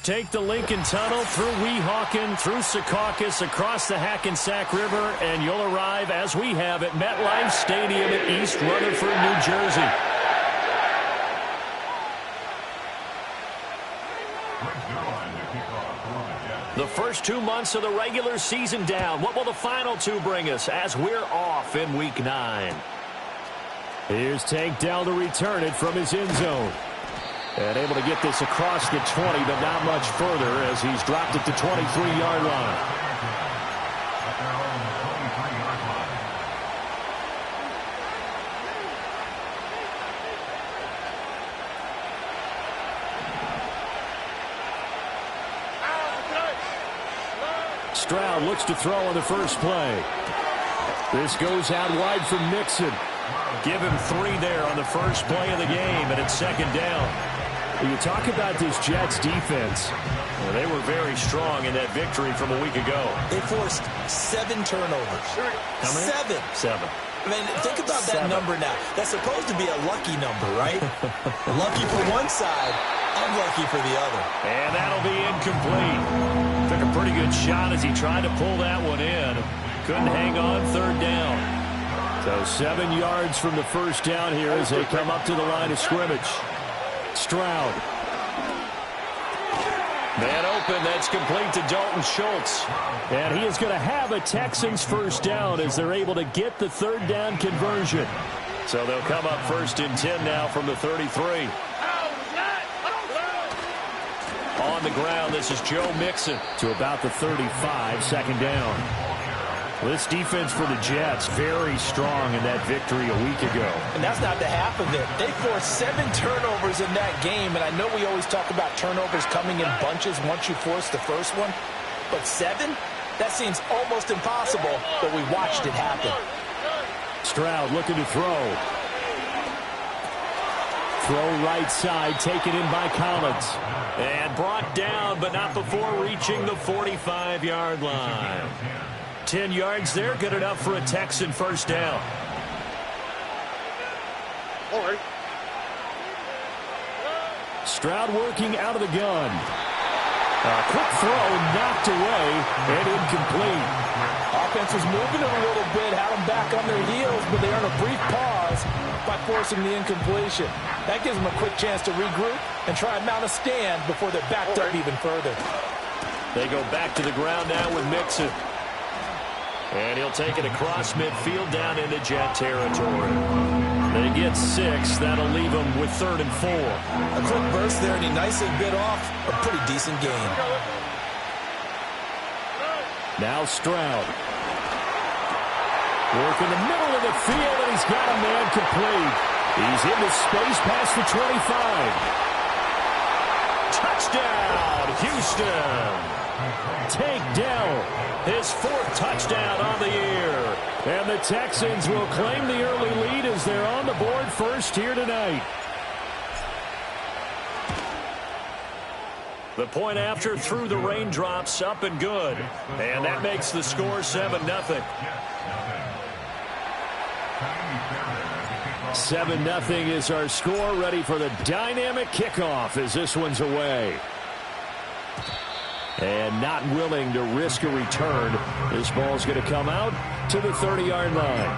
Take the Lincoln Tunnel through Weehawken, through Secaucus, across the Hackensack River, and you'll arrive, as we have, at MetLife Stadium in East Rutherford, New Jersey. The first 2 months of the regular season down. What will the final 2 bring us as we're off in Week 9? Here's Tank Dell to return it from his end zone. And able to get this across the 20, but not much further as he's dropped it to 23-yard line. Stroud looks to throw on the first play. This goes out wide from Mixon. Give him 3 there on the first play of the game, and it's second down. You talk about this Jets defense. Well, they were very strong in that victory from a week ago. They forced 7 turnovers. How many? 7. I mean, think about that number now. That's supposed to be a lucky number, right? Lucky for one side, unlucky for the other. And that'll be incomplete. Took a pretty good shot as he tried to pull that one in. Couldn't hang on third down. So 7 yards from the first down here as they come up to the line of scrimmage. Stroud. Man open, that's complete to Dalton Schultz. And he is going to have a Texans first down as they're able to get the third down conversion. So they'll come up 1st and 10 now from the 33. On the ground, this is Joe Mixon. To about the 35, second down. This defense for the Jets, very strong in that victory a week ago. And that's not the half of it. They forced 7 turnovers in that game, and I know we always talk about turnovers coming in bunches once you force the first one, but 7? That seems almost impossible, but we watched it happen. Stroud looking to throw. Throw right side, taken in by Collins. And brought down, but not before reaching the 45-yard line. 10 yards there, good enough for a Texan first down. Stroud working out of the gun. A quick throw knocked away and incomplete. Offense was moving it a little bit, had them back on their heels, but they earned a brief pause by forcing the incompletion. That gives them a quick chance to regroup and try and mount a stand before they're backed up even further. They go back to the ground now with Mixon. And he'll take it across midfield down into Jet territory. They get 6. That'll leave them with 3rd and 4. A quick burst there, and he nicely bit off a pretty decent gain. Now Stroud. Work in the middle of the field, and he's got a man complete. He's into space past the 25. Touchdown, Houston. Tank Dell. His 4th touchdown on the year. And the Texans will claim the early lead as they're on the board first here tonight. The point after through the raindrops, up and good. And that makes the score 7-0. 7-0 is our score, ready for the dynamic kickoff as this one's away. And not willing to risk a return. This ball's going to come out to the 30-yard line.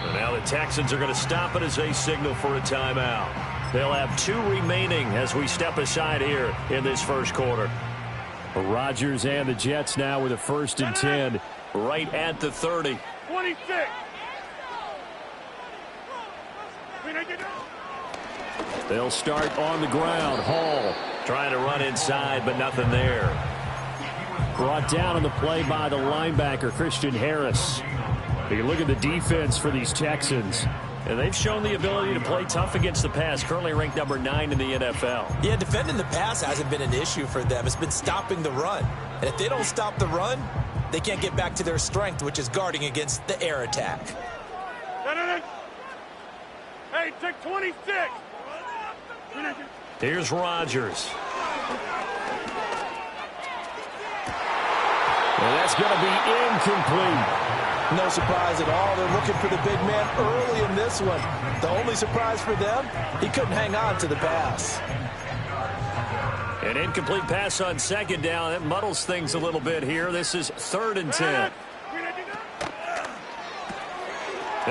And now the Texans are going to stop it as they signal for a timeout. They'll have 2 remaining as we step aside here in this first quarter. Rodgers and the Jets now with a 1st and 10. Right at the 30. 26. They'll start on the ground. Hall trying to run inside, but nothing there. Brought down on the play by the linebacker, Christian Harris. You look at the defense for these Texans. And they've shown the ability to play tough against the pass, currently ranked number 9 in the NFL. Yeah, defending the pass hasn't been an issue for them. It's been stopping the run. And if they don't stop the run, they can't get back to their strength, which is guarding against the air attack. Hey, take 26. Here's Rodgers. And that's going to be incomplete. No surprise at all. They're looking for the big man early in this one. The only surprise for them, he couldn't hang on to the pass. An incomplete pass on second down. That muddles things a little bit here. This is 3rd and 10.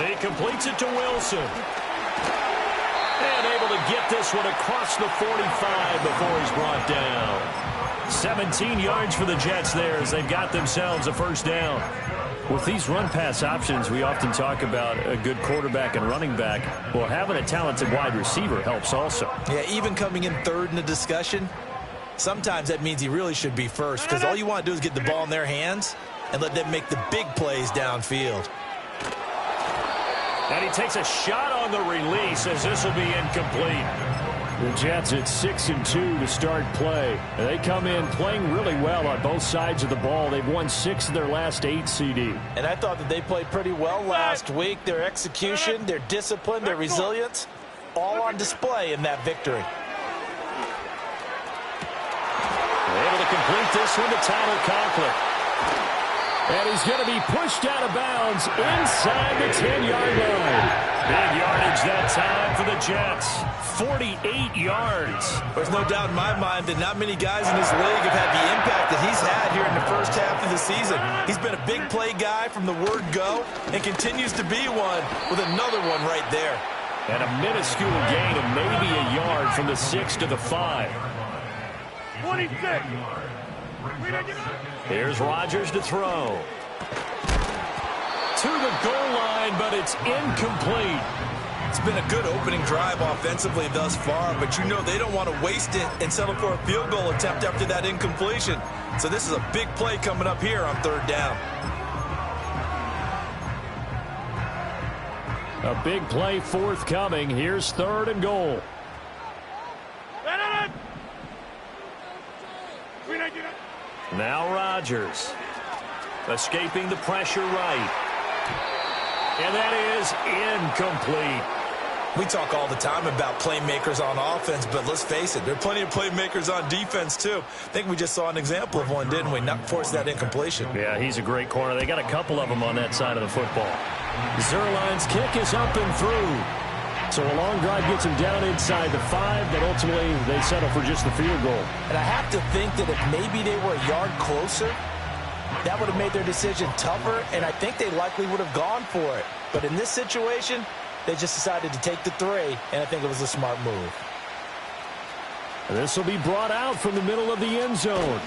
He completes it to Wilson. And able to get this one across the 45 before he's brought down. 17 yards for the Jets there as they've got themselves a first down. With these run-pass options, we often talk about a good quarterback and running back. Well, having a talented wide receiver helps also. Yeah, even coming in third in the discussion, sometimes that means he really should be first because all you want to do is get the ball in their hands and let them make the big plays downfield. And he takes a shot on the release as this will be incomplete. The Jets at 6-2 to start play. They come in playing really well on both sides of the ball. They've won 6 of their last 8 CD. And I thought that they played pretty well last week. Their execution, their discipline, their resilience, all on display in that victory. Able to complete this one to Tyler Conklin. And he's going to be pushed out of bounds inside the 10-yard line. Big yardage that time for the Jets. 48 yards. There's no doubt in my mind that not many guys in this league have had the impact that he's had here in the first half of the season. He's been a big play guy from the word go and continues to be one with another one right there. And a minuscule gain of maybe a yard from the 6 to the 5. 26. Here's Rodgers to throw. To the goal line, but it's incomplete. It's been a good opening drive offensively thus far, but you know they don't want to waste it and settle for a field goal attempt after that incompletion. So this is a big play coming up here on 3rd down. A big play forthcoming. Here's 3rd and goal. Now Rodgers. Escaping the pressure right. And that is incomplete. We talk all the time about playmakers on offense, but let's face it, there are plenty of playmakers on defense, too. I think we just saw an example of one, didn't we? Not force that incompletion. Yeah, he's a great corner. They got a couple of them on that side of the football. Zuerlein's kick is up and through. So a long drive gets him down inside the 5, but ultimately they settle for just the field goal. And I have to think that if maybe they were a yard closer, that would have made their decision tougher, and I think they likely would have gone for it. But in this situation, they just decided to take the 3, and I think it was a smart move. This will be brought out from the middle of the end zone.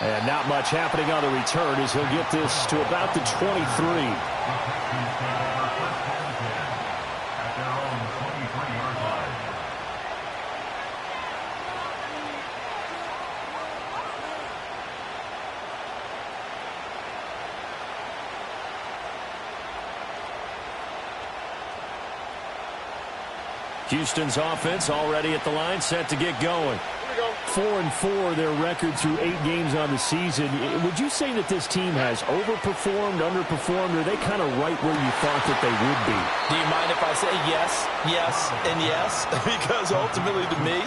And not much happening on the return as he'll get this to about the 23. Houston's offense already at the line, set to get going. 4-4 their record through 8 games on the season. Would you say that this team has overperformed, underperformed, or are they kind of right where you thought that they would be? Do you mind if I say yes, yes, and yes? Because ultimately to me,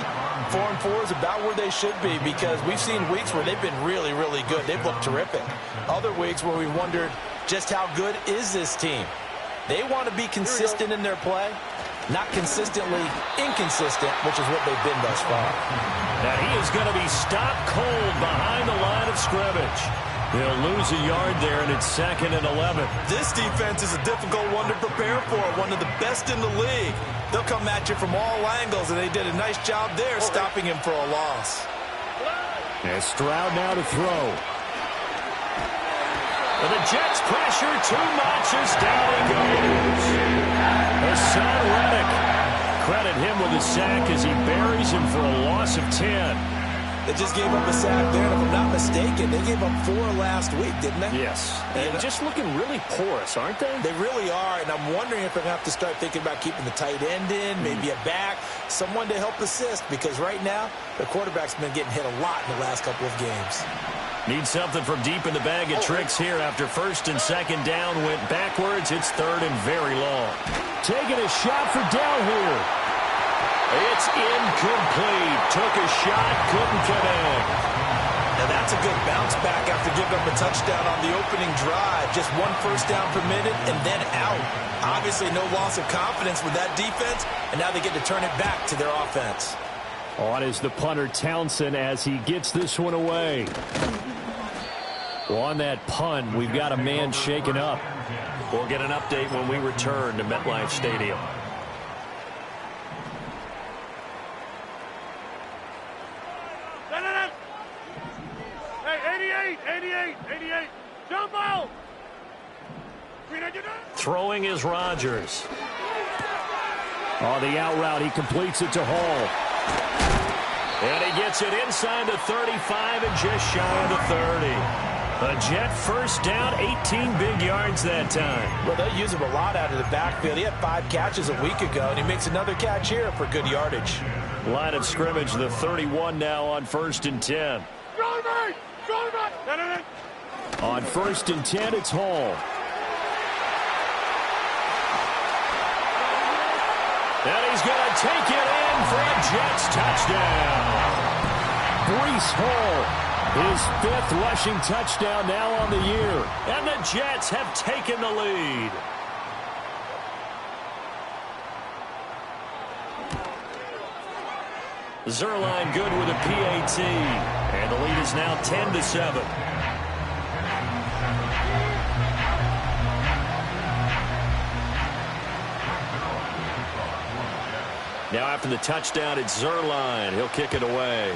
4-4 is about where they should be because we've seen weeks where they've been really, really good. They've looked terrific. Other weeks where we wondered just how good is this team. They want to be consistent in their play. Not consistently inconsistent, which is what they've been thus far. And he is going to be stopped cold behind the line of scrimmage. He'll lose a yard there, and it's 2nd and 11. This defense is a difficult one to prepare for, one of the best in the league. They'll come at you from all angles, and they did a nice job there stopping him for a loss. And Stroud now to throw. And the Jets pressure too much as down he goes. Hassan Reddick. Credit him with a sack as he buries him for a loss of 10. They just gave up a sack there, and if I'm not mistaken, they gave up 4 last week, didn't they? Yes. And just looking really porous, aren't they? They really are, and I'm wondering if they're going to have to start thinking about keeping the tight end in, maybe a back, someone to help assist, because right now, the quarterback's been getting hit a lot in the last couple of games. Need something from deep in the bag of tricks here after 1st and 2nd down went backwards. It's 3rd and very long. Taking a shot for Dell here. It's incomplete. Took a shot, couldn't connect. Now that's a good bounce back after giving up a touchdown on the opening drive. Just 1 first down permitted and then out. Obviously no loss of confidence with that defense, and now they get to turn it back to their offense. On is the punter Townsend as he gets this one away. Well, on that punt, we've got a man shaken up. We'll get an update when we return to MetLife Stadium. Hey, 88. Jump out. Throwing is Rodgers. On the out route, he completes it to Hall. And he gets it inside the 35 and just shy of the 30. A Jet first down, 18 big yards that time. Well, they use him a lot out of the backfield. He had 5 catches a week ago, and he makes another catch here for good yardage. Line of scrimmage, the 31 now on 1st and 10. On 1st and 10, it's Hall. And he's going to take it in for a Jets touchdown. Breece Hall, his 5th rushing touchdown now on the year. And the Jets have taken the lead. Zerline good with a PAT. And the lead is now 10-7. Now after the touchdown, it's Zerline. He'll kick it away.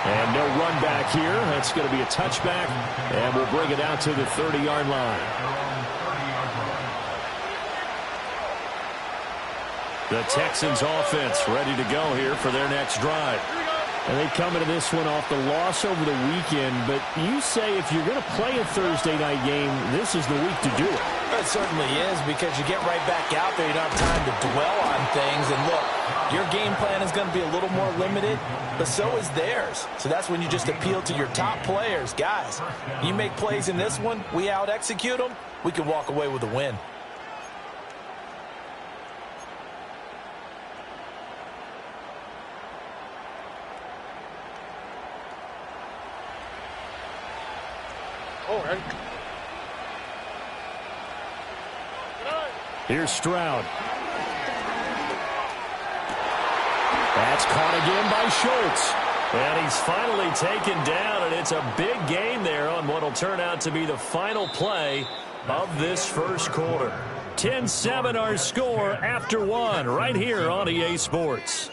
And no run back here. That's going to be a touchback. And we'll bring it out to the 30-yard line. The Texans offense ready to go here for their next drive. And they come into this one off the loss over the weekend. But you say if you're going to play a Thursday night game, this is the week to do it. It certainly is, because you get right back out there. You don't have time to dwell on things. And look, your game plan is going to be a little more limited, but so is theirs. So that's when you just appeal to your top players. Guys, you make plays in this one, we out-execute them, we can walk away with a win. Here's Stroud. That's caught again by Schultz. And he's finally taken down, and it's a big gain there on what will turn out to be the final play of this first quarter. 10-7 our score after 1 right here on EA Sports.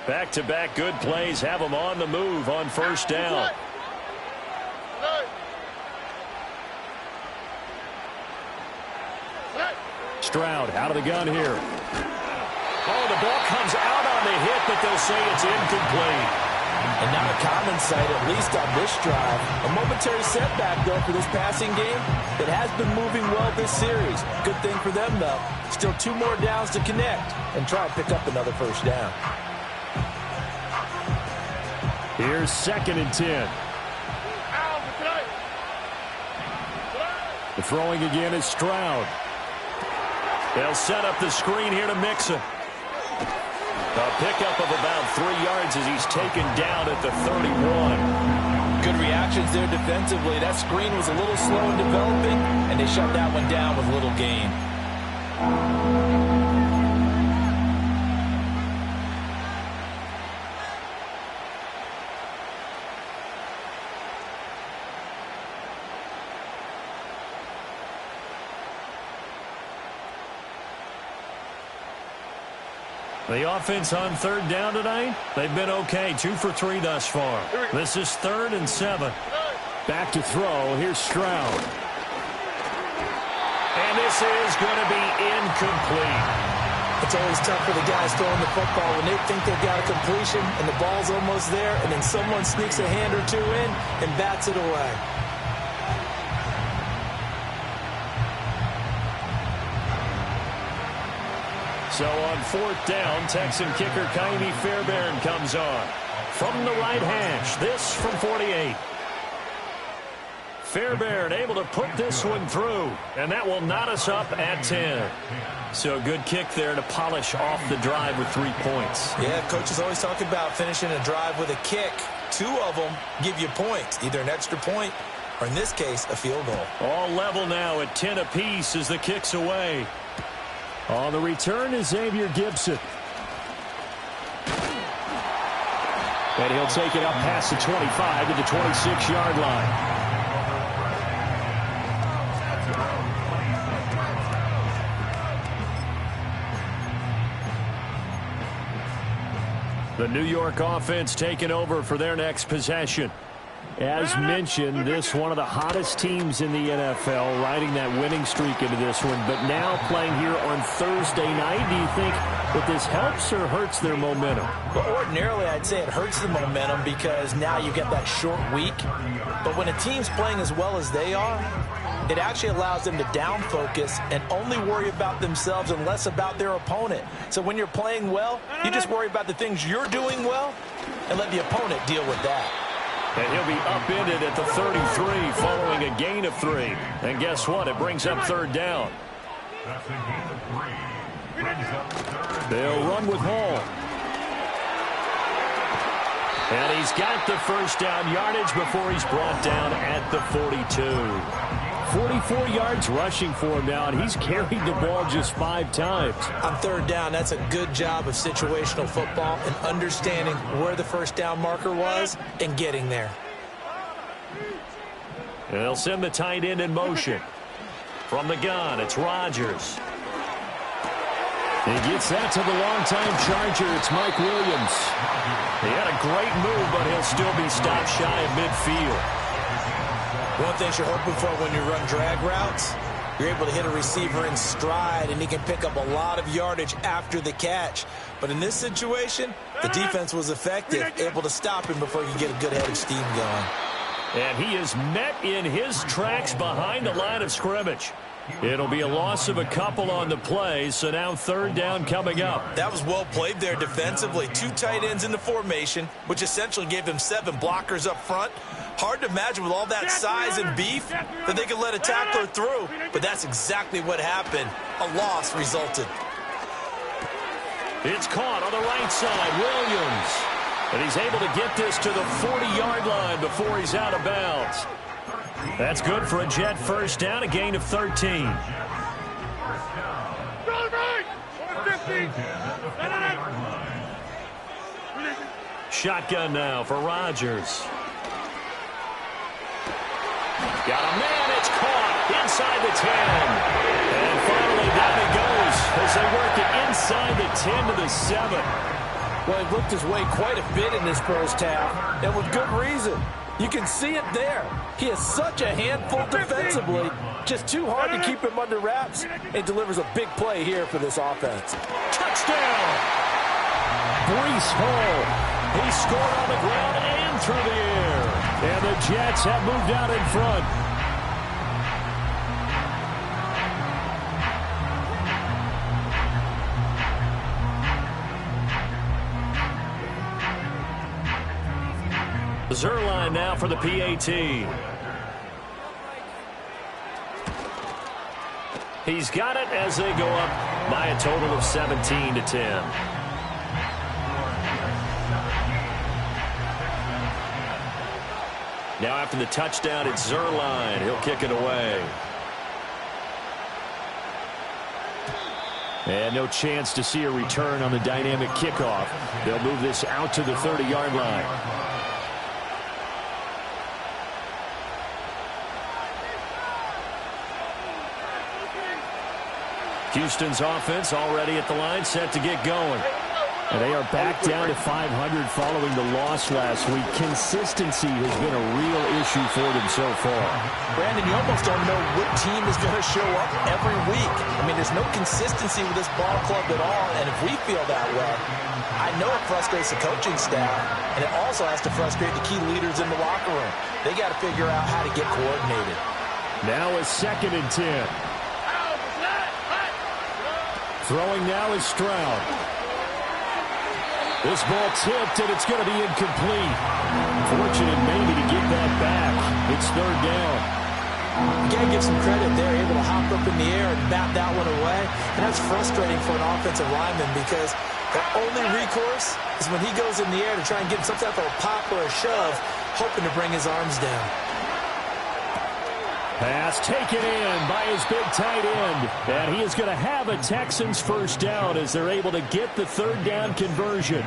Back-to-back good plays have them on the move on first down. Stroud out of the gun here. Oh, the ball comes out on the hit, but they'll say it's incomplete. And not a common sight, at least on this drive. A momentary setback, though, for this passing game that has been moving well this series. Good thing for them, though. Still 2 more downs to connect and try and pick up another first down. Here's 2nd and 10. The throwing again is Stroud. They'll set up the screen here to Mixon. A pickup of about 3 yards as he's taken down at the 31. Good reactions there defensively. That screen was a little slow in developing, and they shut that one down with little gain. The offense on 3rd down tonight, they've been okay. 2 for 3 thus far. This is 3rd and 7. Back to throw. Here's Stroud. And this is going to be incomplete. It's always tough for the guys throwing the football when they think they've got a completion and the ball's almost there, and then someone sneaks a hand or 2 in and bats it away. So on 4th down, Texan kicker Kaimi Fairbairn comes on. From the right hash, this from 48. Fairbairn able to put this one through, and that will knot us up at 10. So a good kick there to polish off the drive with 3 points. Yeah, coaches always talk about finishing a drive with a kick. 2 of them give you points, either an extra point or, in this case, a field goal. All level now at 10 apiece as the kick's away. On the return is Xavier Gibson. And he'll take it up past the 25 to the 26-yard line. The New York offense taking over for their next possession. As mentioned, this one of the hottest teams in the NFL, riding that winning streak into this one, but now playing here on Thursday night. Do you think that this helps or hurts their momentum? Well, ordinarily, I'd say it hurts the momentum because now you get that short week. But when a team's playing as well as they are, it actually allows them to down focus and only worry about themselves and less about their opponent. So when you're playing well, you just worry about the things you're doing well and let the opponent deal with that. And he'll be upended at the 33 following a gain of 3. And guess what? It brings up 3rd down. They'll run with Hall. And he's got the first down yardage before he's brought down at the 42. 44 yards rushing for him now, and he's carried the ball just 5 times. On 3rd down, that's a good job of situational football and understanding where the first down marker was and getting there. And they'll send the tight end in motion. From the gun, it's Rodgers. He gets that to the longtime Charger. It's Mike Williams. He had a great move, but he'll still be stopped shy of midfield. One thing you're hoping for when you run drag routes, you're able to hit a receiver in stride, and he can pick up a lot of yardage after the catch. But in this situation, the defense was effective, able to stop him before he could get a good head of steam going. And he is met in his tracks behind the line of scrimmage. It'll be a loss of a couple on the play, so now 3rd down coming up. That was well played there defensively. 2 tight ends in the formation, which essentially gave them 7 blockers up front. Hard to imagine with all that size and beef that they could let a tackler through, but that's exactly what happened. A loss resulted. It's caught on the right side, Williams. And he's able to get this to the 40-yard line before he's out of bounds. That's good for a Jet first down, a gain of 13. Shotgun now for Rodgers. Got a man, it's caught inside the 10. And finally down he goes as they work it inside the 10 to the 7. Well, he looked his way quite a bit in this first half, and with good reason. You can see it there. He is such a handful defensively. Just too hard to keep him under wraps, and delivers a big play here for this offense. Touchdown! Breece Hall. He scored on the ground and through the air. And the Jets have moved out in front. Zerline now for the PAT. He's got it as they go up by a total of 17 to 10. Now after the touchdown, it's Zerline. He'll kick it away. And no chance to see a return on the dynamic kickoff. They'll move this out to the 30-yard line. Houston's offense already at the line, set to get going. And they are back down to 500 following the loss last week. Consistency has been a real issue for them so far. Brandon, you almost don't know what team is going to show up every week. I mean, there's no consistency with this ball club at all, and if we feel that way, I know it frustrates the coaching staff, and it also has to frustrate the key leaders in the locker room. They got to figure out how to get coordinated. Now a 2nd and 10. Throwing now is Stroud. This ball tipped, and it's going to be incomplete. Fortunate maybe to get that back. It's third down. You got to give some credit. They're able to hop up in the air and bat that one away. And that's frustrating for an offensive lineman because the only recourse is when he goes in the air to try and get some type of a pop or a shove, hoping to bring his arms down. Pass taken in by his big tight end. And he is going to have a Texans first down as they're able to get the third down conversion.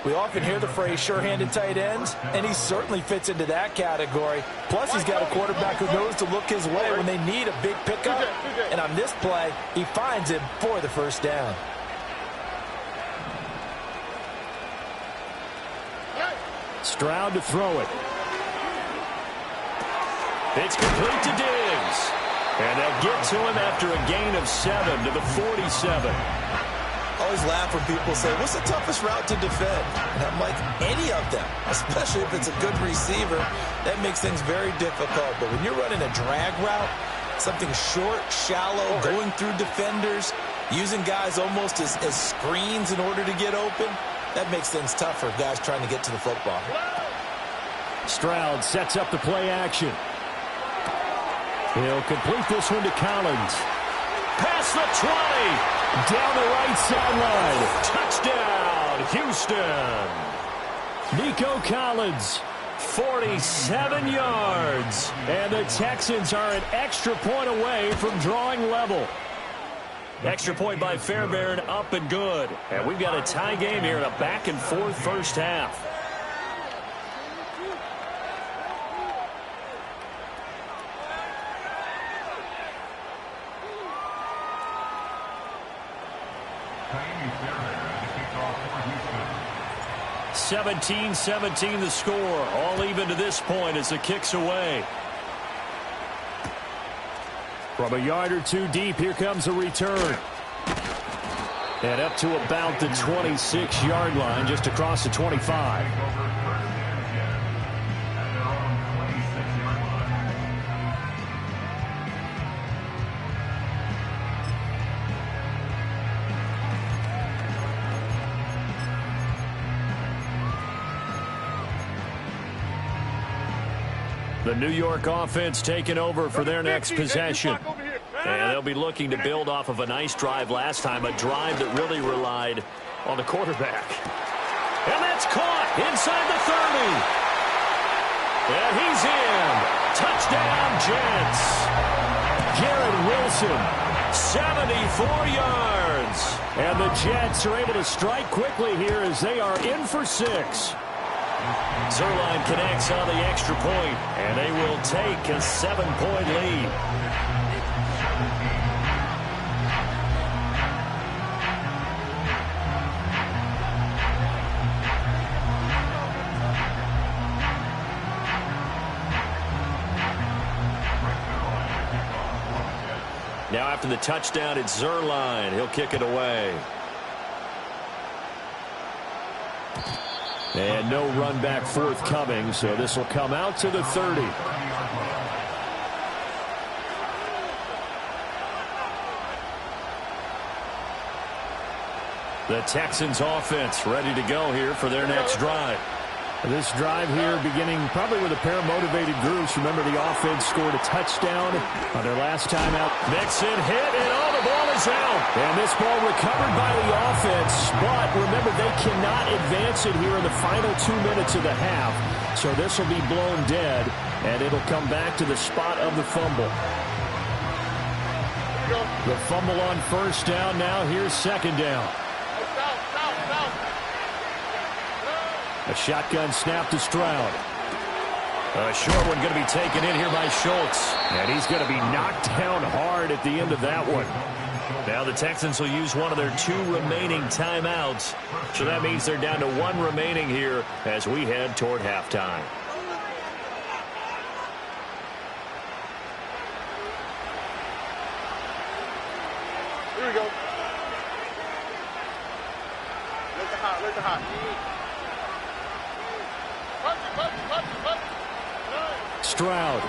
We often hear the phrase sure-handed tight ends, and he certainly fits into that category. Plus, he's got a quarterback who knows to look his way when they need a big pickup. And on this play, he finds him for the first down. Stroud to throw it. It's complete to Diggs. And they'll get to him after a gain of 7 to the 47. Always laugh when people say, what's the toughest route to defend? And I'm like, any of them, especially if it's a good receiver. That makes things very difficult. But when you're running a drag route, something short, shallow, going through defenders, using guys almost as screens in order to get open, that makes things tough for guys trying to get to the football. Stroud sets up the play action. He'll complete this one to Collins. Past the 20. Down the right sideline. Touchdown, Houston. Nico Collins. 47 yards. And the Texans are an extra point away from drawing level. Extra point by Fairbairn, up and good. And we've got a tie game here in a back-and-forth first half. Houston. 17-17 the score. All even to this point as the kick's away. From a yard or two deep, here comes a return. And up to about the 26-yard line, just across the 25. The New York offense taking over for their next possession. And they'll be looking to build off of a nice drive last time, a drive that really relied on the quarterback. And that's caught inside the 30. And he's in. Touchdown, Jets. Garrett Wilson. 74 yards. And the Jets are able to strike quickly here as they are in for 6. Zerline connects on the extra point, and they will take a 7-point lead. Now after the touchdown, it's Zerline. He'll kick it away. And no run back forthcoming, so this will come out to the 30. The Texans offense ready to go here for their next drive. This drive here beginning probably with a pair of motivated groups. Remember, the offense scored a touchdown on their last time out. Mixon hit, and all the ball is out. And this ball recovered by the offense, but remember, they cannot advance it here in the final 2 minutes of the half. So this will be blown dead, and it'll come back to the spot of the fumble. The fumble on first down. Now here's second down. A shotgun snap to Stroud. A short one going to be taken in here by Schultz. And he's going to be knocked down hard at the end of that one. Now the Texans will use one of their 2 remaining timeouts. So that means they're down to 1 remaining here as we head toward halftime. Here we go. Let the hot, let the hot. Stroud.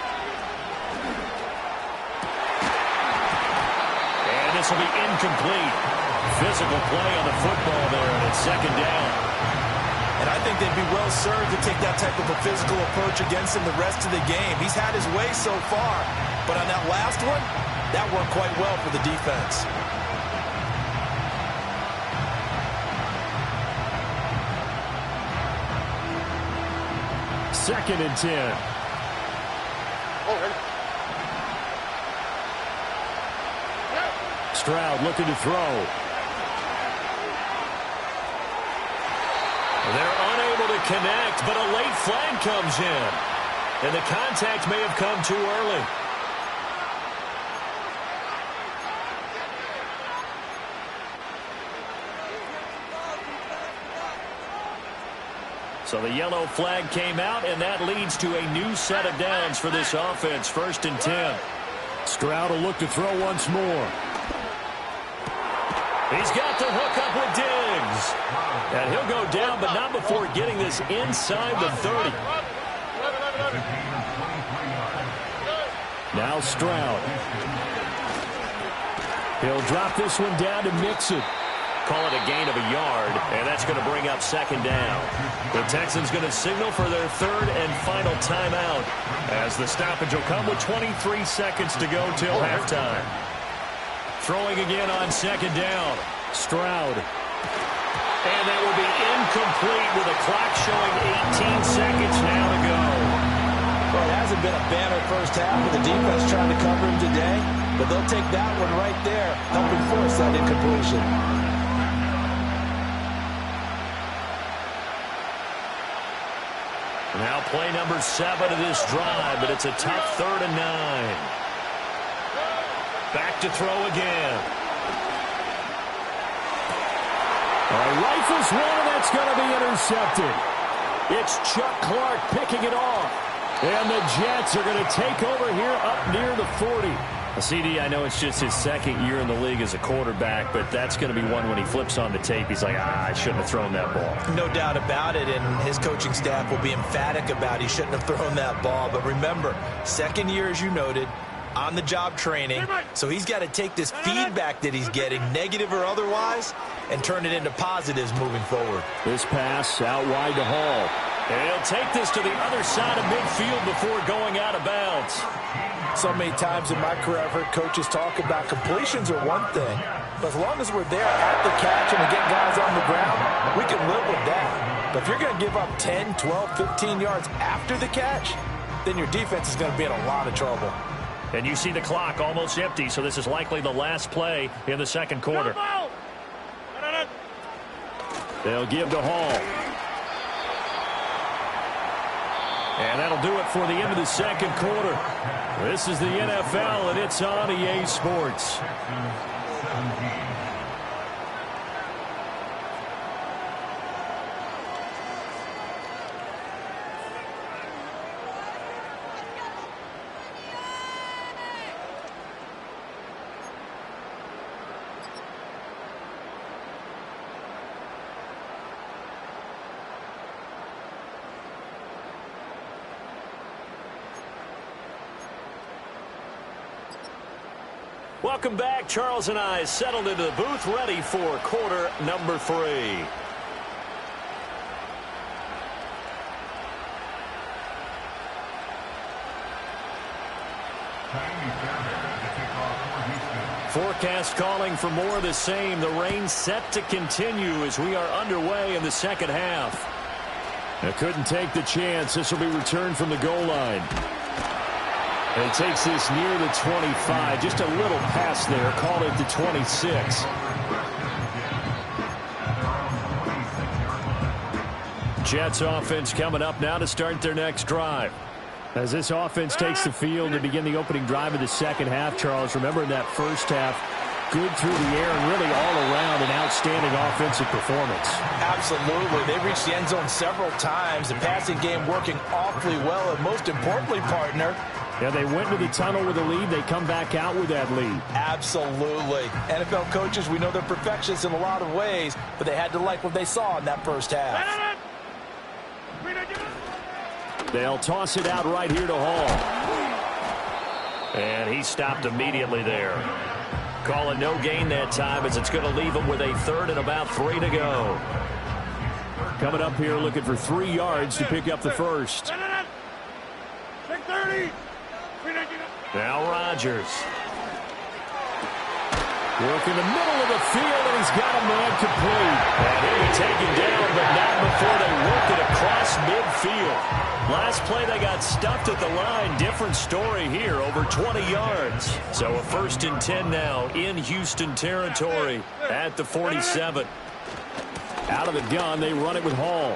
And this will be incomplete. Physical play on the football there, and it's second down. And I think they'd be well served to take that type of a physical approach against him the rest of the game. He's had his way so far, but on that last one, that worked quite well for the defense. Second and 10. Stroud looking to throw. They're unable to connect, but a late flag comes in. And the contact may have come too early. So the yellow flag came out, and that leads to a new set of downs for this offense. First and 10. Stroud will look to throw once more. He's got the hook up with Diggs. And he'll go down, but not before getting this inside the 30. Now Stroud. He'll drop this one down to Mixon. Call it a gain of a yard, and that's going to bring up second down. The Texans going to signal for their third and final timeout as the stoppage will come with 23 seconds to go till halftime. Throwing again on second down. Stroud. And that will be incomplete with a clock showing 18 seconds now to go. Well, it hasn't been a banner first half with the defense trying to cover him today, but they'll take that one right there, helping force that incompletion. Now play number 7 of this drive, but it's a tough 3rd and 9. Back to throw again. Rifles one, and that's going to be intercepted. It's Chuck Clark picking it off. And the Jets are going to take over here up near the 40. CD, I know it's just his second year in the league as a quarterback, but that's going to be one when he flips on the tape. He's like, I shouldn't have thrown that ball. No doubt about it, and his coaching staff will be emphatic about he shouldn't have thrown that ball. But remember, second year, as you noted, on-the-job training, so he's got to take this feedback that he's getting, negative or otherwise, and turn it into positives moving forward. This pass out wide to Hall. And he'll take this to the other side of midfield before going out of bounds. So many times in my career, I've heard coaches talk about completions are one thing, but as long as we're there at the catch and we get guys on the ground, we can live with that. But if you're going to give up 10, 12, 15 yards after the catch, then your defense is going to be in a lot of trouble. And you see the clock almost empty, so this is likely the last play in the second quarter. They'll give to Hall. And that'll do it for the end of the second quarter. This is the NFL, and it's on EA Sports. Welcome back. Charles and I settled into the booth, ready for quarter number 3. Forecast calling for more of the same. The rain set to continue as we are underway in the second half. They couldn't take the chance. This will be returned from the goal line. And he takes this near the 25. Just a little pass there. Called it the 26. Jets offense coming up now to start their next drive. As this offense takes the field to begin the opening drive of the second half, Charles, remember in that first half, good through the air and really all around an outstanding offensive performance. Absolutely. They reached the end zone several times. The passing game working awfully well. And most importantly, partner, yeah, they went to the tunnel with a lead. They come back out with that lead. Absolutely. NFL coaches, we know they're perfectionists in a lot of ways, but they had to like what they saw in that first half. They'll toss it out right here to Hall. And he stopped immediately there. Call it no gain that time as it's going to leave him with a 3rd and about 3 to go. Coming up here looking for 3 yards to pick up the first. 630. Now Rodgers. Work in the middle of the field, and he's got a man complete. And he'll be taken down, but not before they work it across midfield. Last play, they got stuffed at the line. Different story here, over 20 yards. So a 1st and 10 now in Houston territory at the 47. Out of the gun, they run it with Hall.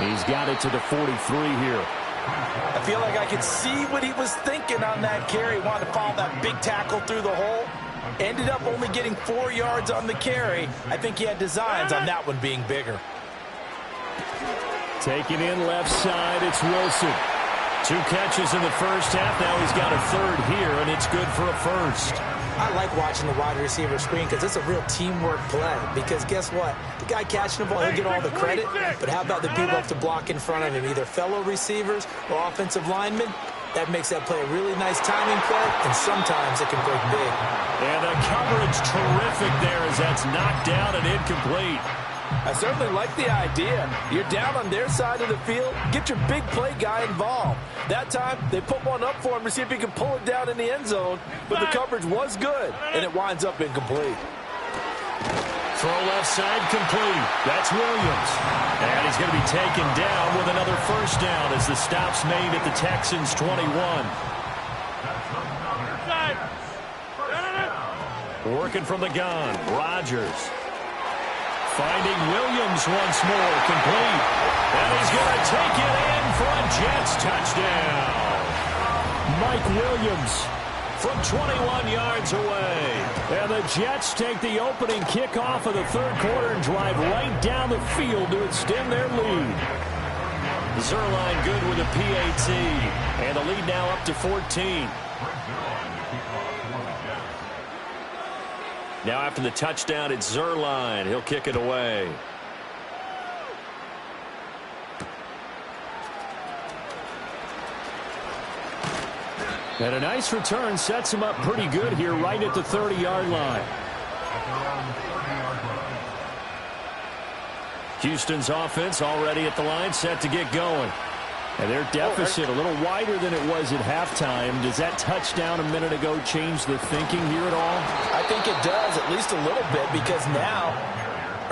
He's got it to the 43 here. I feel like I could see what he was thinking on that carry. Wanted to follow that big tackle through the hole. Ended up only getting 4 yards on the carry. I think he had designs on that one being bigger. Taking in left side, it's Wilson. 2 catches in the first half. Now he's got a 3rd here, and it's good for a 1st. I like watching the wide receiver screen because it's a real teamwork play. Because guess what? The guy catching the ball, he'll get all the credit. But how about the people up to block in front of him, either fellow receivers or offensive linemen? That makes that play a really nice timing play, and sometimes it can break big. And the coverage terrific there as that's knocked down and incomplete. I certainly like the idea. You're down on their side of the field. Get your big play guy involved. That time, they put one up for him to see if he can pull it down in the end zone. But the coverage was good, and it winds up incomplete. Throw left side complete. That's Williams. And he's going to be taken down with another 1st down as the stop's made at the Texans' 21. Working from the gun, Rodgers. Finding Williams once more, complete. And he's going to take it in for a Jets touchdown. Mike Williams from 21 yards away. And the Jets take the opening kickoff of the 3rd quarter and drive right down the field to extend their lead. Zuerlein good with a PAT. And the lead now up to 14. Now after the touchdown, it's Zuerlein. He'll kick it away. And a nice return sets him up pretty good here right at the 30-yard line. Houston's offense already at the line, set to get going. And their deficit a little wider than it was at halftime. Does that touchdown a minute ago change the thinking here at all? I think it does, at least a little bit, because now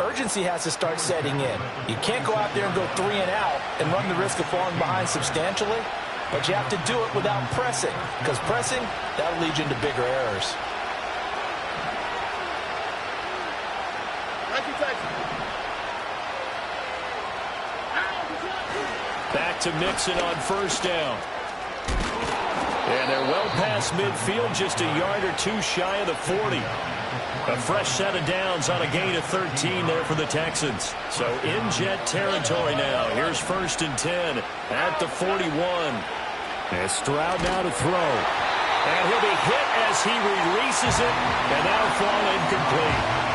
urgency has to start setting in. You can't go out there and go 3 and out and run the risk of falling behind substantially, but you have to do it without pressing, because pressing, that'll lead you into bigger errors. Back to Mixon on 1st down. And they're well past midfield, just a yard or 2 shy of the 40. A fresh set of downs on a gain of 13 there for the Texans. So in Jet territory now. Here's 1st and 10 at the 41. And Stroud now to throw. And he'll be hit as he releases it, and that'll fall incomplete.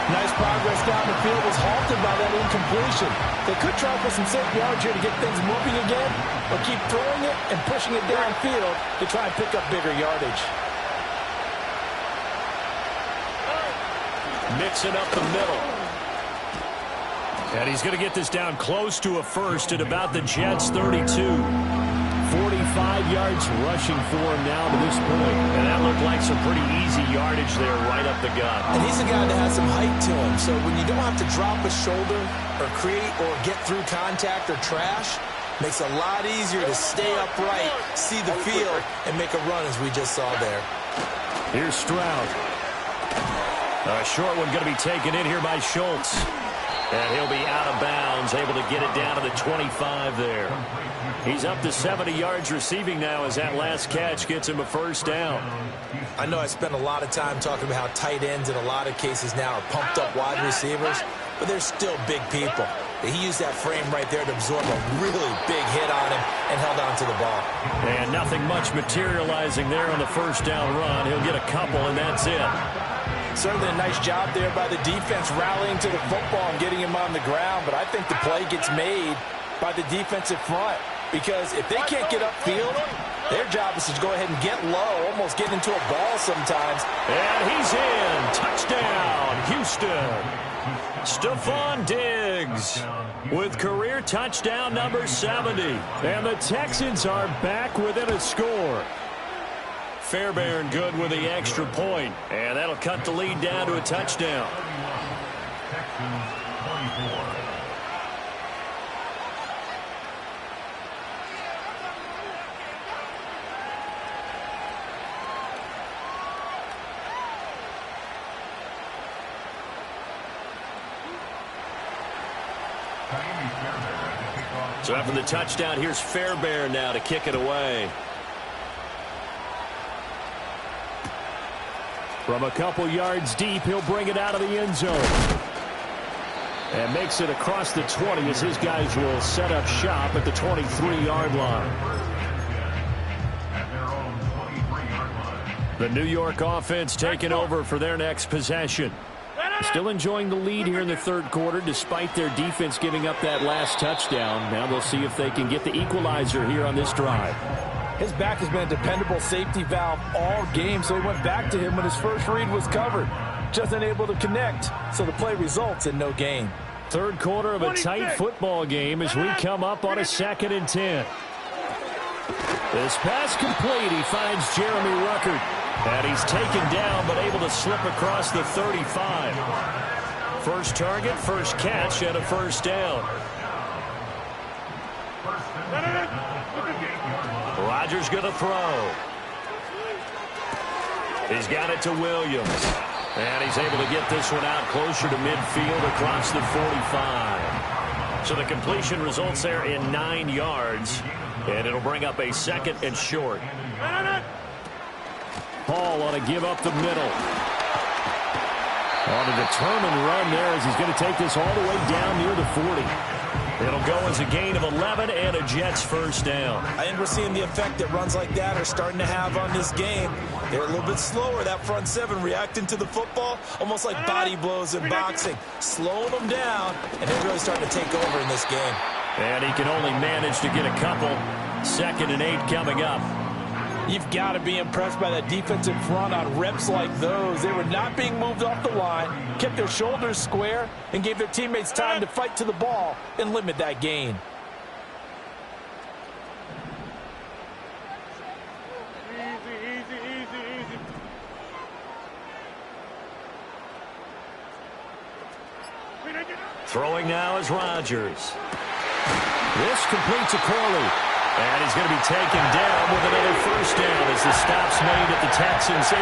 Nice progress down the field was halted by that incompletion. They could try for some safe yards here to get things moving again, or keep throwing it and pushing it downfield to try and pick up bigger yardage. Mixing up the middle. And he's going to get this down close to a 1st at about the Jets' 32. 45 yards rushing for him now to this point. And that looked like some pretty easy yardage there right up the gut. And he's a guy that has some height to him. So when you don't have to drop a shoulder or create or get through contact or trash, makes it a lot easier to stay upright, see the field, and make a run as we just saw there. Here's Stroud. A short one going to be taken in here by Schultz. And he'll be out of bounds, able to get it down to the 25 there. He's up to 70 yards receiving now as that last catch gets him a 1st down. I know I spent a lot of time talking about how tight ends in a lot of cases now are pumped up wide receivers, but they're still big people. He used that frame right there to absorb a really big hit on him and held on to the ball. And nothing much materializing there on the 1st down run. He'll get a couple, and that's it. Certainly a nice job there by the defense rallying to the football and getting him on the ground, but I think the play gets made by the defensive front, because if they can't get upfield, Their job is to go ahead and get low, almost get into a ball sometimes. And he's in. Touchdown, Houston. Stephon Diggs with career touchdown number 70. And the Texans are back within a score. Fairbairn good with the extra point. And that'll cut the lead down to a touchdown. So after the touchdown, here's Fairbairn now to kick it away. From a couple yards deep, he'll bring it out of the end zone. And makes it across the 20 as his guys will set up shop at the 23-yard line. The New York offense taking over for their next possession. Still enjoying the lead here in the third quarter despite their defense giving up that last touchdown. Now they'll see if they can get the equalizer here on this drive. His back has been a dependable safety valve all game, so he went back to him when his first read was covered. Just unable to connect, so the play results in no gain. Third quarter of a tight football game as we come up on a 2nd and 10. This pass complete. He finds Jeremy Ruckert. And he's taken down but able to slip across the 35. First target, first catch, and a first down. Rodgers going to throw. He's got it to Williams. And he's able to get this one out closer to midfield across the 45. So the completion results there in 9 yards. And it'll bring up a 2nd and short. Paul on a give up the middle. On a determined run there as he's going to take this all the way down near the 40. It'll go as a gain of 11 and a Jets first down. I think we're seeing the effect that runs like that are starting to have on this game. They're a little bit slower, that front seven, reacting to the football, almost like body blows in boxing, slowing them down, and they're really starting to take over in this game. And he can only manage to get a couple. 2nd and 8 coming up. You've got to be impressed by that defensive front on reps like those. They were not being moved off the line, kept their shoulders square, and gave their teammates time to fight to the ball and limit that gain. Easy. Throwing now is Rodgers. This completes a Corley. And he's going to be taken down with another first down as the stop's made at the Texans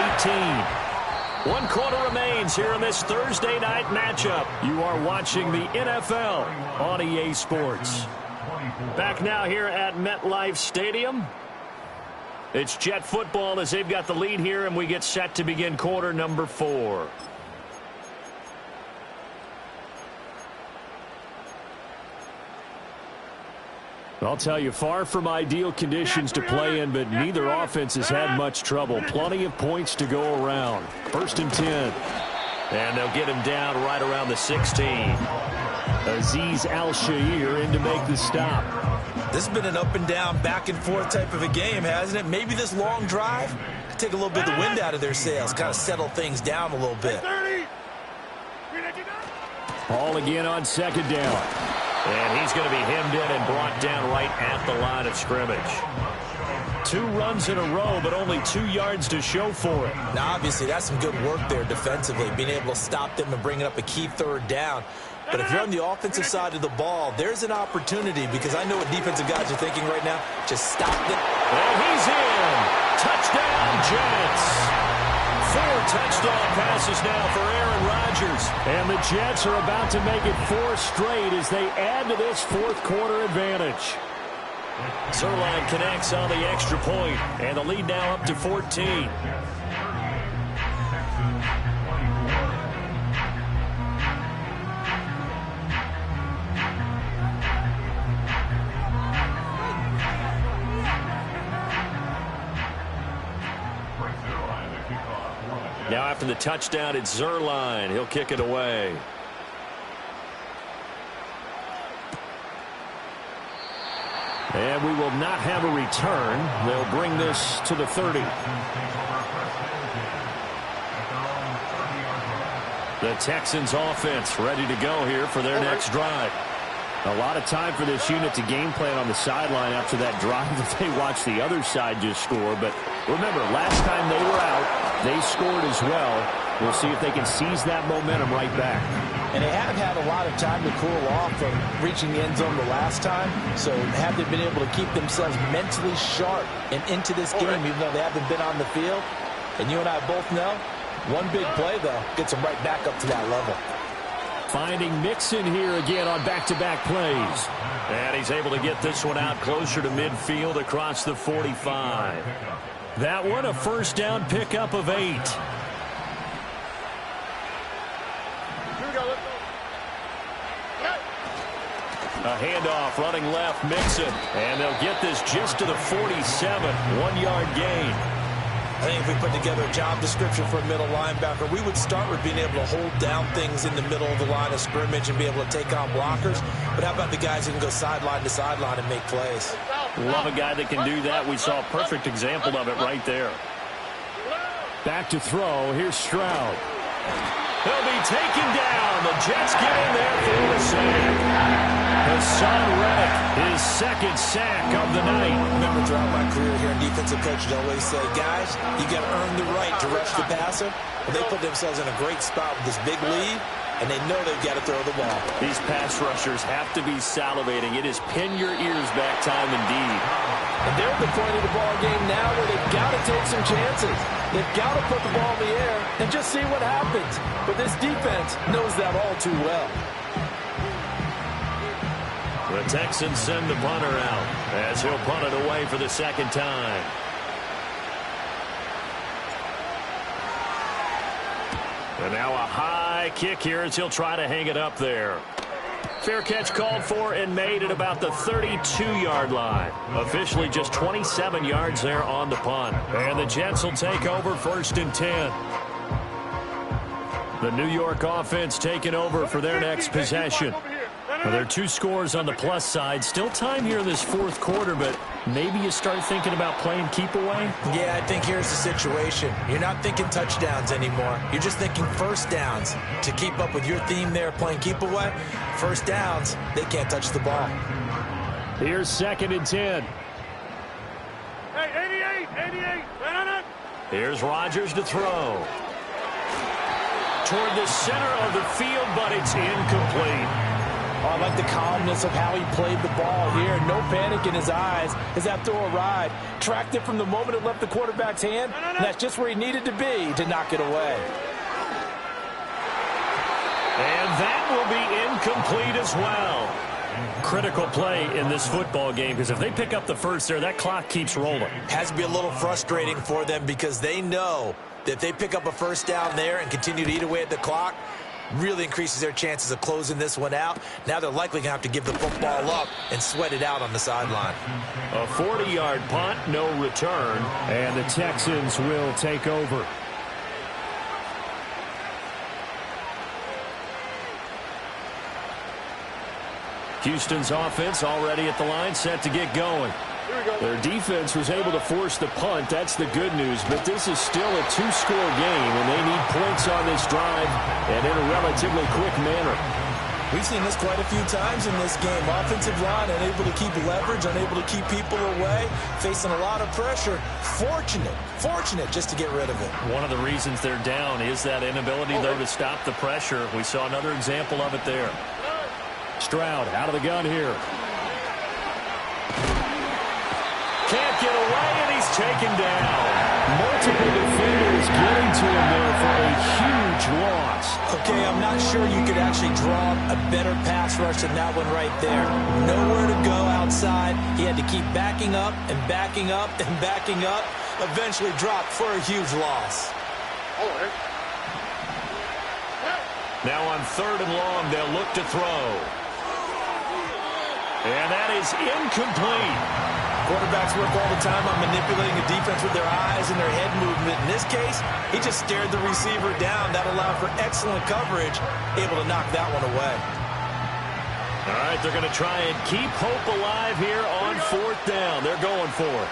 18. 1 quarter remains here in this Thursday night matchup. You are watching the NFL on EA Sports. Back now here at MetLife Stadium. It's Jet football as they've got the lead here, and we get set to begin quarter number 4. I'll tell you, far from ideal conditions to play in, but neither offense has had much trouble. Plenty of points to go around. 1st and 10. And they'll get him down right around the 16. Azeez Al-Shaair in to make the stop. This has been an up and down, back and forth type of a game, hasn't it? Maybe this long drive could take a little bit of the wind out of their sails, kind of settle things down a little bit. Ball again on 2nd down. And he's going to be hemmed in and brought down right at the line of scrimmage. 2 runs in a row, but only 2 yards to show for it. Now, obviously, that's some good work there defensively, being able to stop them and bring up a key 3rd down. But if you're on the offensive side of the ball, there's an opportunity, because I know what defensive guys are thinking right now. Just stop them. And he's in. Touchdown, Jets. 4 touchdown passes now for Aaron Rodgers. And the Jets are about to make it 4 straight as they add to this 4th quarter advantage. Zerline connects on the extra point, and the lead now up to 14. Now after the touchdown, it's Zerline. He'll kick it away. And we will not have a return. They'll bring this to the 30. The Texans offense ready to go here for their next drive. A lot of time for this unit to game plan on the sideline after that drive that they watched the other side just score. But remember, last time they were out, they scored as well. We'll see if they can seize that momentum right back. And they have had a lot of time to cool off from reaching the end zone the last time. So have they been able to keep themselves mentally sharp and into this game, even though they haven't been on the field? And you and I both know, one big play, though, gets them right back up to that level. Finding Mixon here again on back-to-back plays. And he's able to get this one out closer to midfield across the 45. That one a first down pickup of 8. Here we go. Let's go. A handoff running left, Mixon. And they'll get this just to the 47. 1-yard gain. I think if we put together a job description for a middle linebacker, we would start with being able to hold down things in the middle of the line of scrimmage and be able to take on blockers. But how about the guys who can go sideline to sideline and make plays? Love a guy that can do that. We saw a perfect example of it right there. Back to throw. Here's Stroud. He'll be taken down. The Jets get in there for the sack. Hassan Reddick, his second sack of the night. Remember, throughout my career here, defensive coaches always say, guys, you got to earn the right to rush the passer. Well, they put themselves in a great spot with this big lead, and they know they've got to throw the ball. These pass rushers have to be salivating. It is pin your ears back time indeed. And they're at the point of the ball game now where they've got to take some chances. They've got to put the ball in the air and just see what happens. But this defense knows that all too well. The Texans send the punter out as he'll punt it away for the second time. And now a high kick here as he'll try to hang it up there. Fair catch called for and made at about the 32-yard line. Officially just 27 yards there on the punt. And the Jets will take over 1st and 10. The New York offense taking over for their next possession. Well, there are 2 scores on the plus side. Still time here in this 4th quarter, but maybe you start thinking about playing keep away? Yeah, I think here's the situation. You're not thinking touchdowns anymore. You're just thinking first downs. To keep up with your theme there, playing keep away, first downs, they can't touch the ball. Here's 2nd and 10. Hey, 88. Here's Rodgers to throw. Toward the center of the field, but it's incomplete. Oh, I like the calmness of how he played the ball here. No panic in his eyes as that throw arrived. Tracked it from the moment it left the quarterback's hand. And that's just where he needed to be to knock it away. And that will be incomplete as well. Critical play in this football game because if they pick up the first there, that clock keeps rolling. Has to be a little frustrating for them because they know that if they pick up a first down there and continue to eat away at the clock, really increases their chances of closing this one out. Now they're likely going to have to give the football up and sweat it out on the sideline. A 40-yard punt, no return. And the Texans will take over. Houston's offense already at the line, set to get going. Their defense was able to force the punt. That's the good news. But this is still a 2-score game, and they need points on this drive and in a relatively quick manner. We've seen this quite a few times in this game. Offensive line unable to keep leverage, unable to keep people away, facing a lot of pressure. Fortunate just to get rid of it. One of the reasons they're down is that inability, though, to stop the pressure. We saw another example of it there. Stroud out of the gun here. Can't get away, and he's taken down. Multiple defenders getting to him there for a huge loss. Okay, I'm not sure you could actually draw a better pass rush than that one right there. Nowhere to go outside. He had to keep backing up and backing up and backing up. Eventually dropped for a huge loss. Now on 3rd and long, they'll look to throw. And that is incomplete. Quarterbacks work all the time on manipulating the defense with their eyes and their head movement. In this case, he just stared the receiver down. That allowed for excellent coverage, able to knock that one away. All right, they're going to try and keep hope alive here on 4th down. They're going for it.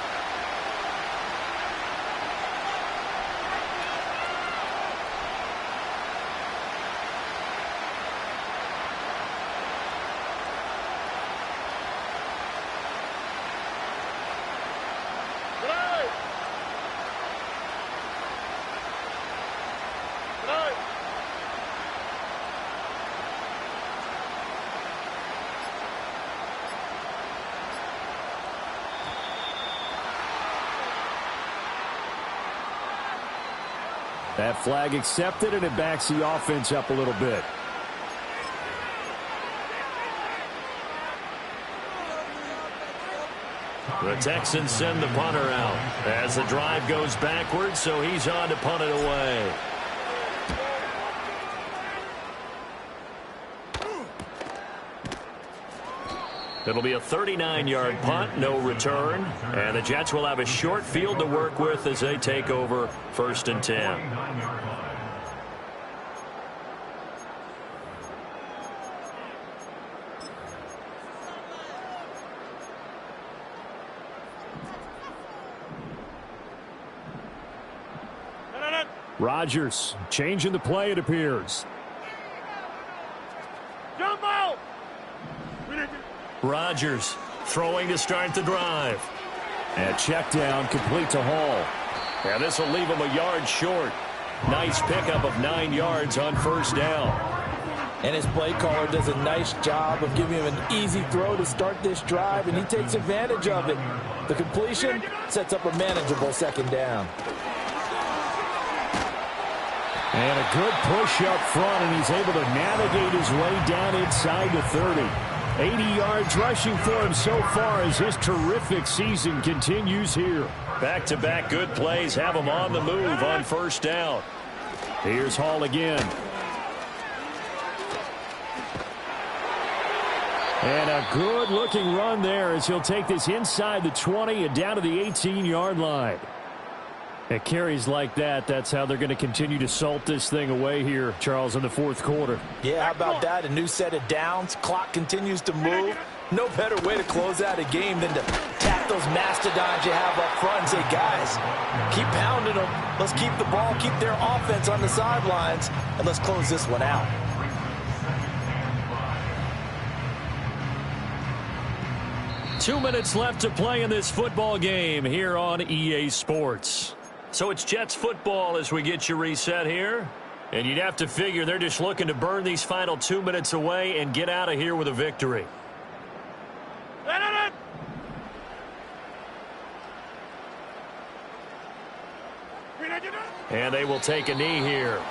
That flag accepted, and it backs the offense up a little bit. The Texans send the punter out as the drive goes backwards, so he's on to punt it away. It'll be a 39-yard punt, no return. And the Jets will have a short field to work with as they take over 1st and 10. Rodgers changing the play, it appears. Jump out! Rodgers throwing to start the drive. And check down, complete to Hall. And this will leave him a yard short. Nice pickup of 9 yards on 1st down. And his play caller does a nice job of giving him an easy throw to start this drive, and he takes advantage of it. The completion sets up a manageable 2nd down. And a good push up front, and he's able to navigate his way down inside the 30. 80 yards rushing for him so far as his terrific season continues here. Back-to-back good plays have him on the move on 1st down. Here's Hall again. And a good-looking run there as he'll take this inside the 20 and down to the 18-yard line. At carries like that, that's how they're going to continue to salt this thing away here, Charles, in the 4th quarter. Yeah, how about that? A new set of downs. Clock continues to move. No better way to close out a game than to tap those mastodons you have up front and say, guys, keep pounding them. Let's keep the ball, keep their offense on the sidelines, and let's close this one out. Two minutes left to play in this football game here on EA Sports. So it's Jets football as we get you reset here. And you'd have to figure they're just looking to burn these final 2 minutes away and get out of here with a victory. And they will take a knee here.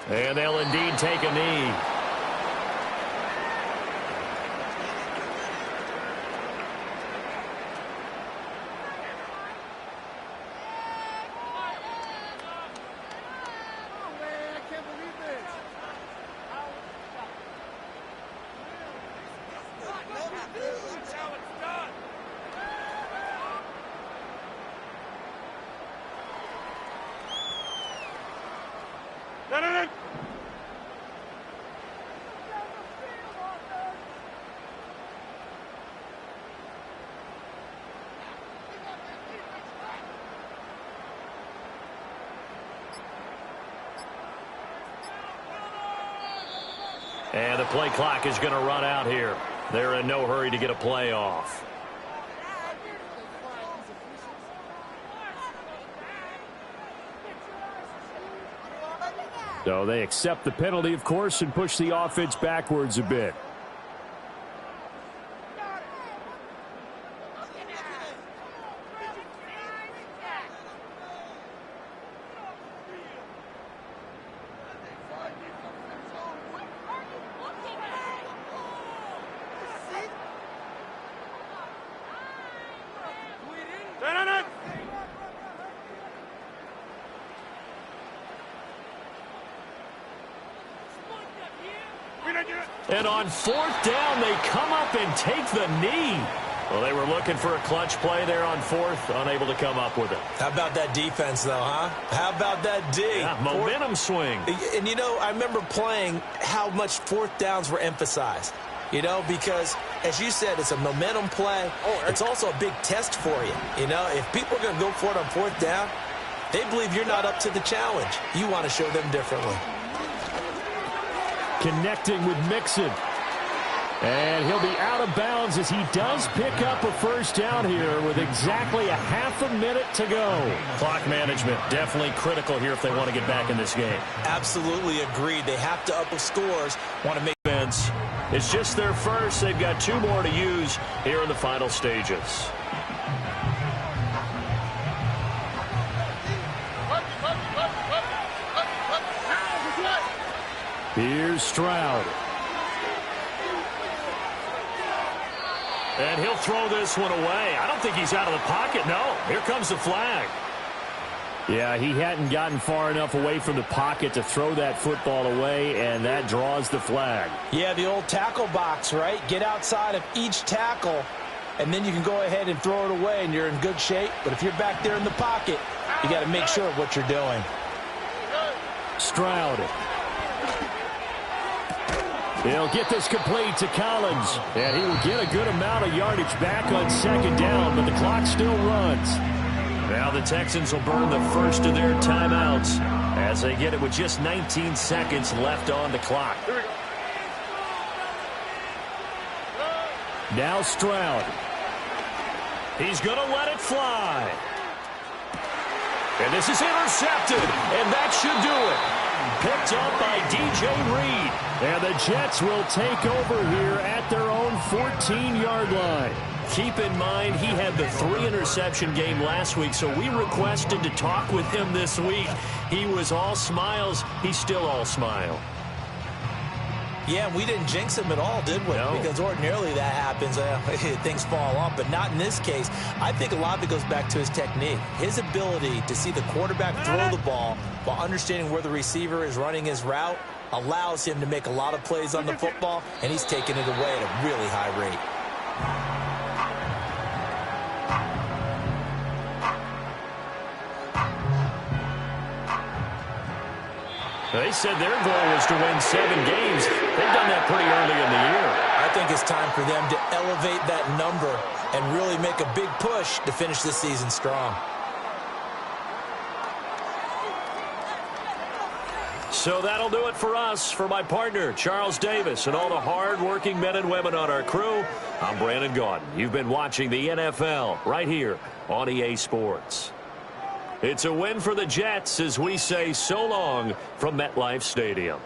And they'll indeed take a knee. And the play clock is going to run out here. They're in no hurry to get a play off. So they accept the penalty, of course, and push the offense backwards a bit. And on fourth down, they come up and take the knee. Well, they were looking for a clutch play there on fourth, unable to come up with it. How about that defense, though, huh? How about that D? Yeah, momentum swing. And, you know, I remember playing how much fourth downs were emphasized. You know, because, as you said, it's a momentum play. It's also a big test for you. You know, if people are going to go for it on fourth down, they believe you're not up to the challenge. You want to show them differently. Connecting with Mixon. And he'll be out of bounds as he does pick up a first down here with exactly a half a minute to go. Clock management definitely critical here if they want to get back in this game. Absolutely agreed. They have to up the scores. Want to make defense. It's just their first. They've got 2 more to use here in the final stages. Here's Stroud. And he'll throw this one away. I don't think he's out of the pocket. No, here comes the flag. Yeah, he hadn't gotten far enough away from the pocket to throw that football away, and that draws the flag. Yeah, the old tackle box, right? Get outside of each tackle, and then you can go ahead and throw it away, and you're in good shape. But if you're back there in the pocket, you got to make sure of what you're doing. Stroud. He'll get this complete to Collins, and he will get a good amount of yardage back on second down, but the clock still runs. Now the Texans will burn the first of their timeouts as they get it with just 19 seconds left on the clock. Now Stroud. He's going to let it fly. And this is intercepted, and that should do it. Picked up by DJ Reed. And the Jets will take over here at their own 14-yard line. Keep in mind, he had the 3-interception game last week, so we requested to talk with him this week. He was all smiles. He's still all smile. Yeah, we didn't jinx him at all, did we? No. Because ordinarily that happens. Things fall off, but not in this case. I think a lot of it goes back to his technique. His ability to see the quarterback throw the ball while understanding where the receiver is running his route allows him to make a lot of plays on the football, and he's taking it away at a really high rate. They said their goal was to win 7 games. They've done that pretty early in the year. I think it's time for them to elevate that number and really make a big push to finish this season strong. So that'll do it for us. For my partner, Charles Davis, and all the hard-working men and women on our crew, I'm Brandon Gaudin. You've been watching the NFL right here on EA Sports. It's a win for the Jets as we say so long from MetLife Stadium.